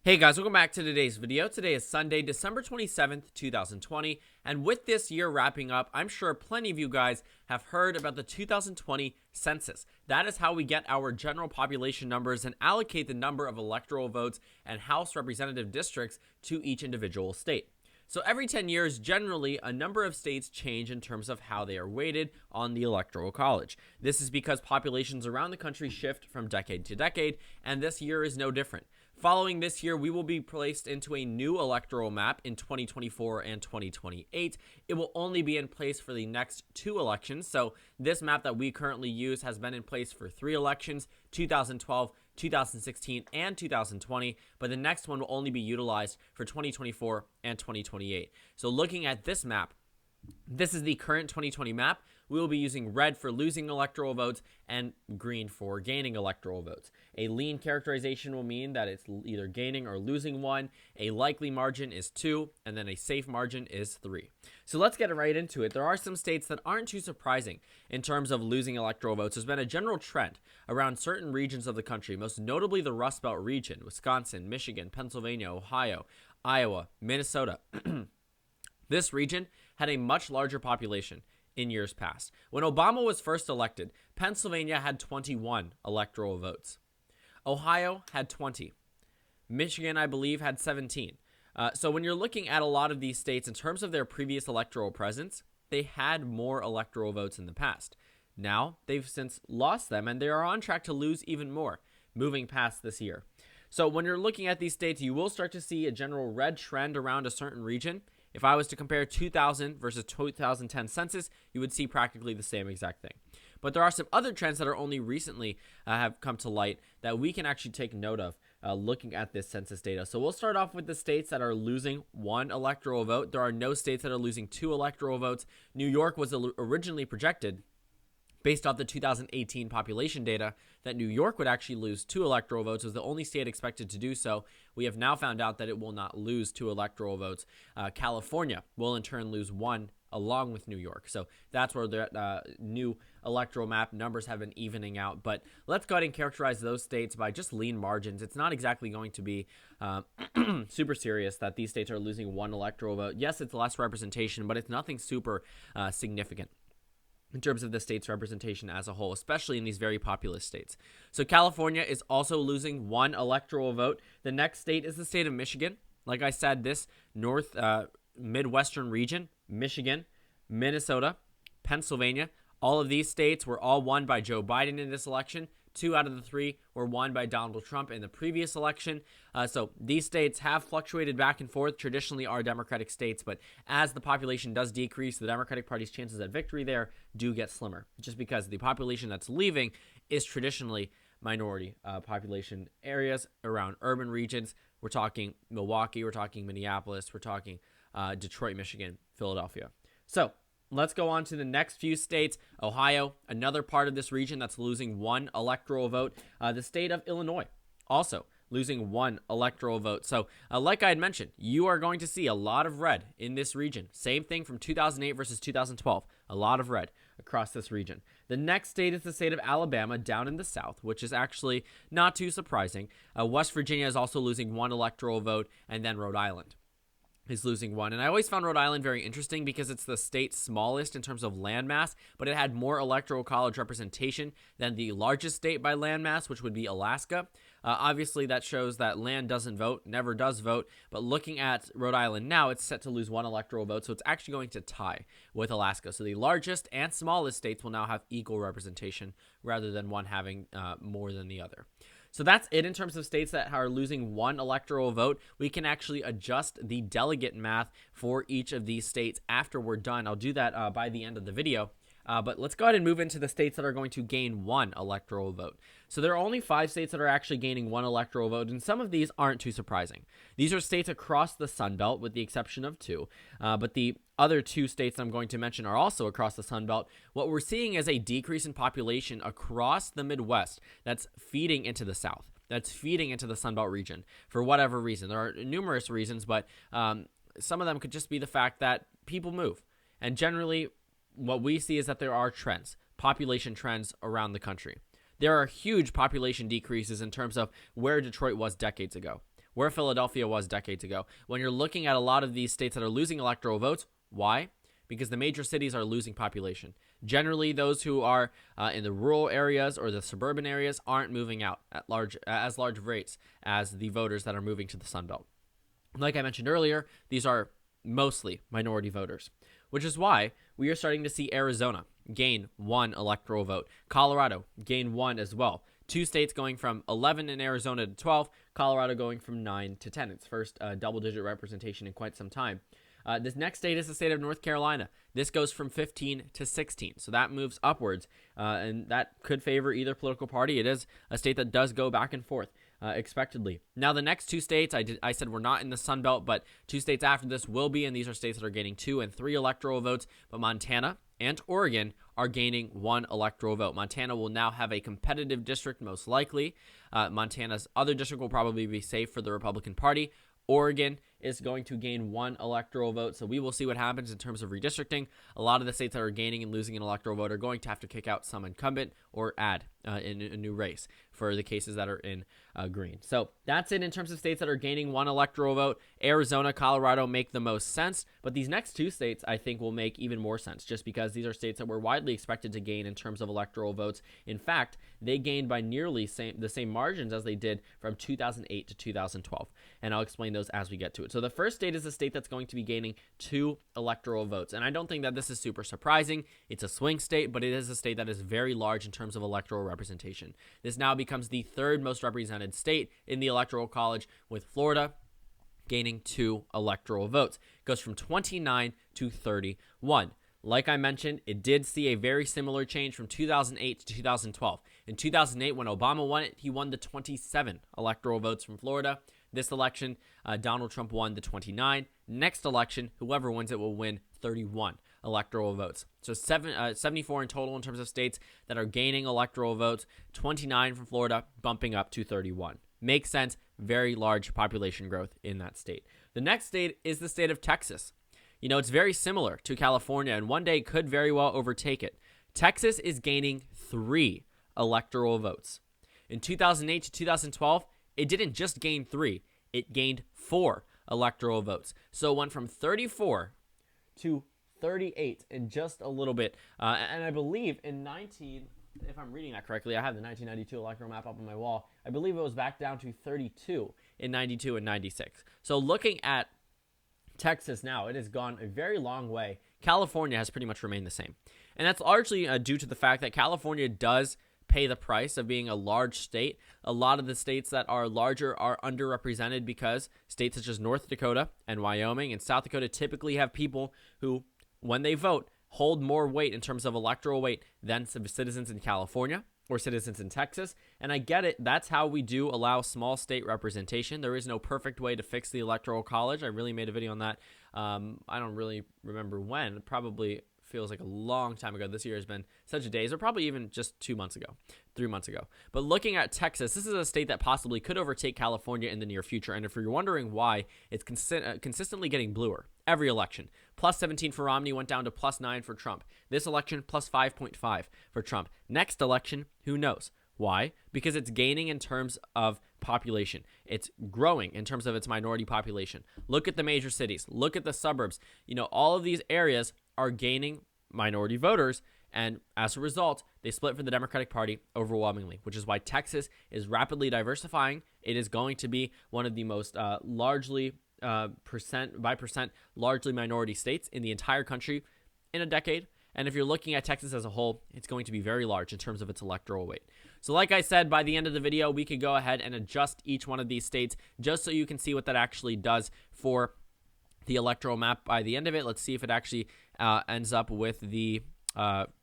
Hey guys, welcome back to today's video. Today is Sunday, December 27th, 2020, and with this year wrapping up, I'm sure plenty of you guys have heard about the 2020 census. That is how we get our general population numbers and allocate the number of electoral votes and House representative districts to each individual state. So every 10 years, generally, a number of states change in terms of how they are weighted on the Electoral College. This is because populations around the country shift from decade to decade, and this year is no different. Following this year, we will be placed into a new electoral map in 2024 and 2028. It will only be in place for the next two elections. So this map that we currently use has been in place for three elections, 2012, 2016, and 2020, but the next one will only be utilized for 2024 and 2028. So looking at this map, this is the current 2020 map. We will be using red for losing electoral votes and green for gaining electoral votes. A lean characterization will mean that it's either gaining or losing one. A likely margin is 2, and then a safe margin is 3. So let's get right into it. There are some states that aren't too surprising in terms of losing electoral votes. There's been a general trend around certain regions of the country, most notably the Rust Belt region, Wisconsin, Michigan, Pennsylvania, Ohio, Iowa, Minnesota. This region had a much larger population in years past. When Obama was first elected, Pennsylvania had 21 electoral votes. Ohio had 20. Michigan, I believe, had 17. So when you're looking at a lot of these states in terms of their previous electoral presence, they had more electoral votes in the past. Now, they've since lost them, and they are on track to lose even more moving past this year. So when you're looking at these states, you will start to see a general red trend around a certain region. If I was to compare 2000 versus 2010 census, you would see practically the same exact thing. But there are some other trends that are only recently have come to light that we can actually take note of looking at this census data. So we'll start off with the states that are losing 1 electoral vote. There are no states that are losing 2 electoral votes. New York was originally projected, based off the 2018 population data, that New York would actually lose 2 electoral votes. It was the only state expected to do so. We have now found out that it will not lose 2 electoral votes. California will in turn lose 1 along with New York. So that's where the new electoral map numbers have been evening out. But let's go ahead and characterize those states by just lean margins. It's not exactly going to be super serious that these states are losing 1 electoral vote. Yes, it's less representation, but it's nothing super significant in terms of the state's representation as a whole, especially in these very populous states. So California is also losing 1 electoral vote. The next state is the state of Michigan. Like I said, this Midwestern region, Michigan, Minnesota, Pennsylvania, all of these states were all won by Joe Biden in this election. 2 out of the 3 were won by Donald Trump in the previous election. So these states have fluctuated back and forth, traditionally are Democratic states, but as the population does decrease, the Democratic Party's chances at victory there do get slimmer, just because the population that's leaving is traditionally minority population areas around urban regions. We're talking Milwaukee, we're talking Minneapolis, we're talking Detroit, Michigan, Philadelphia. So let's go on to the next few states. Ohio, another part of this region that's losing 1 electoral vote. The state of Illinois, also losing 1 electoral vote. So like I had mentioned, you are going to see a lot of red in this region. Same thing from 2008 versus 2012. A lot of red across this region. The next state is the state of Alabama down in the south, which is actually not too surprising. West Virginia is also losing 1 electoral vote, and then Rhode Island is losing 1. And I always found Rhode Island very interesting because it's the state's smallest in terms of landmass, but it had more electoral college representation than the largest state by landmass, which would be Alaska. Obviously, that shows that land doesn't vote, never does vote, but looking at Rhode Island now, it's set to lose 1 electoral vote, so it's actually going to tie with Alaska. So the largest and smallest states will now have equal representation rather than one having more than the other. So that's it in terms of states that are losing 1 electoral vote. We can actually adjust the delegate math for each of these states after we're done. I'll do that by the end of the video. But let's go ahead and move into the states that are going to gain 1 electoral vote. So there are only 5 states that are actually gaining 1 electoral vote, and some of these aren't too surprising. These are states across the Sun Belt, with the exception of 2. But the other 2 states I'm going to mention are also across the Sun Belt. What we're seeing is a decrease in population across the Midwest that's feeding into the South. That's feeding into the Sun Belt region for whatever reason. There are numerous reasons, but some of them could just be the fact that people move. And generally, what we see is that there are trends, population trends around the country. There are huge population decreases in terms of where Detroit was decades ago. where Philadelphia was decades ago. When you're looking at a lot of these states that are losing electoral votes, why? Because the major cities are losing population. Generally, those who are in the rural areas or the suburban areas aren't moving out at as large rates as the voters that are moving to the Sun Belt. Like I mentioned earlier, these are mostly minority voters, which is why we are starting to see Arizona gain 1 electoral vote. Colorado gain 1 as well. 2 states going from 11 in Arizona to 12, Colorado going from 9 to 10. It's first double-digit representation in quite some time. This next state is the state of North Carolina. This goes from 15 to 16, so that moves upwards, and that could favor either political party. It is a state that does go back and forth, expectedly. Now, the next 2 states, I said we're not in the Sun Belt, but 2 states after this will be, and these are states that are gaining 2 and 3 electoral votes, but Montana and Oregon are gaining 1 electoral vote. Montana will now have a competitive district, most likely. Montana's other district will probably be safe for the Republican Party. Oregon is going to gain 1 electoral vote, so we will see what happens in terms of redistricting. A lot of the states that are gaining and losing an electoral vote are going to have to kick out some incumbent or add in a new race for the cases that are in green. So that's it in terms of states that are gaining 1 electoral vote. Arizona, Colorado make the most sense, but these next 2 states I think will make even more sense just because these are states that were widely expected to gain in terms of electoral votes. In fact, they gained by nearly the same margins as they did from 2008 to 2012, and I'll explain those as we get to it. So the first state is a state that's going to be gaining 2 electoral votes, and I don't think that this is super surprising. It's a swing state, but it is a state that is very large in terms of electoral representation. This now becomes the 3rd most represented state in the Electoral College, with Florida gaining 2 electoral votes. It goes from 29 to 31. Like I mentioned, it did see a very similar change from 2008 to 2012. In 2008, when Obama won it, he won the 27 electoral votes from Florida. This election, Donald Trump won the 29. Next election, whoever wins it will win 31 electoral votes. So 74 in total in terms of states that are gaining electoral votes, 29 from Florida, bumping up to 31. Makes sense. Very large population growth in that state. The next state is the state of Texas. You know, it's very similar to California, and one day could very well overtake it. Texas is gaining 3 electoral votes. In 2008 to 2012, it didn't just gain 3, it gained 4 electoral votes. So it went from 34 to 38 in just a little bit. And I believe in if I'm reading that correctly, I have the 1992 electoral map up on my wall. I believe it was back down to 32 in 92 and 96. So looking at Texas now, it has gone a very long way. California has pretty much remained the same. And that's largely due to the fact that California does pay the price of being a large state. A lot of the states that are larger are underrepresented because states such as North Dakota and Wyoming and South Dakota typically have people who, when they vote, hold more weight in terms of electoral weight than some citizens in California or citizens in Texas. And I get it. That's how we do allow small state representation. There is no perfect way to fix the Electoral College. I really made a video on that. I don't really remember when. It probably feels like a long time ago. This year has been such a days, or probably even just 2 months ago, 3 months ago. But looking at Texas, this is a state that possibly could overtake California in the near future. And if you're wondering why, it's consistently getting bluer every election. Plus 17 for Romney went down to plus 9 for Trump. This election, plus 5.5 for Trump. Next election, who knows? Why? Because it's gaining in terms of population. It's growing in terms of its minority population. Look at the major cities. Look at the suburbs. You know, all of these areas are gaining minority voters, and as a result, they split for the Democratic Party overwhelmingly, which is why Texas is rapidly diversifying. It is going to be one of the most largely largely minority states in the entire country in a decade. And if you're looking at Texas as a whole, it's going to be very large in terms of its electoral weight. So like I said, by the end of the video, we could go ahead and adjust each one of these states just so you can see what that actually does for the electoral map by the end of it. Let's see if it actually ends up with the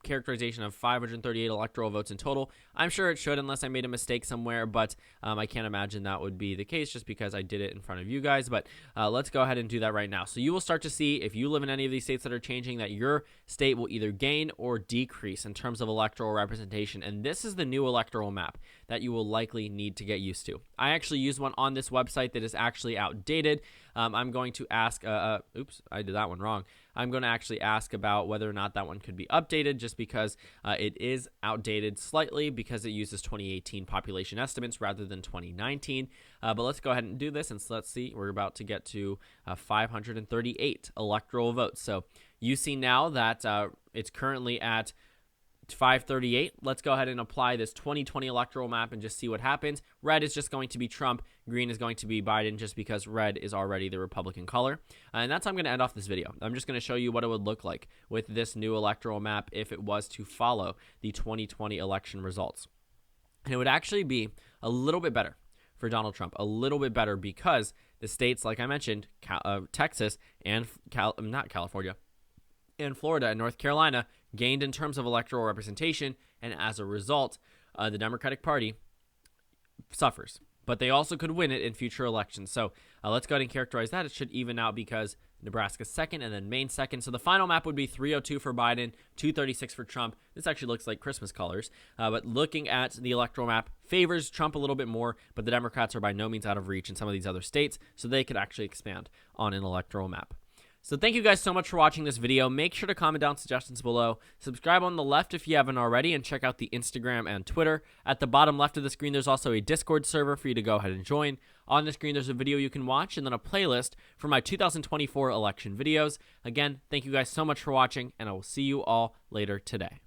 characterization of 538 electoral votes in total. I'm sure it should, unless I made a mistake somewhere, but I can't imagine that would be the case just because I did it in front of you guys. But let's go ahead and do that right now. So you will start to see, if you live in any of these states that are changing, that your state will either gain or decrease in terms of electoral representation. And this is the new electoral map that you will likely need to get used to. I actually use one on this website that is actually outdated. I'm going to ask, oops, I did that one wrong. I'm going to actually ask about whether or not that one could be updated, just because it is outdated slightly because it uses 2018 population estimates rather than 2019. But let's go ahead and do this, and let's see. We're about to get to 538 electoral votes. So you see now that it's currently at 538. Let's go ahead and apply this 2020 electoral map and just see what happens. Red is just going to be Trump. Green is going to be Biden, just because red is already the Republican color. And that's how I'm going to end off this video. I'm just going to show you what it would look like with this new electoral map if it was to follow the 2020 election results. And it would actually be a little bit better for Donald Trump, a little bit better, because the states, like I mentioned, Texas and not California, and Florida and North Carolina gained in terms of electoral representation, and as a result, the Democratic Party suffers. But they also could win it in future elections. So let's go ahead and characterize that. It should even out because Nebraska's second and then Maine second. So the final map would be 302 for Biden, 236 for Trump. This actually looks like Christmas colors. But looking at the electoral map, favors Trump a little bit more, but the Democrats are by no means out of reach in some of these other states, so they could actually expand on an electoral map. So thank you guys so much for watching this video. Make sure to comment down suggestions below. Subscribe on the left if you haven't already, and check out the Instagram and Twitter. At the bottom left of the screen, there's also a Discord server for you to go ahead and join. On the screen, there's a video you can watch, and then a playlist for my 2024 election videos. Again, thank you guys so much for watching, and I will see you all later today.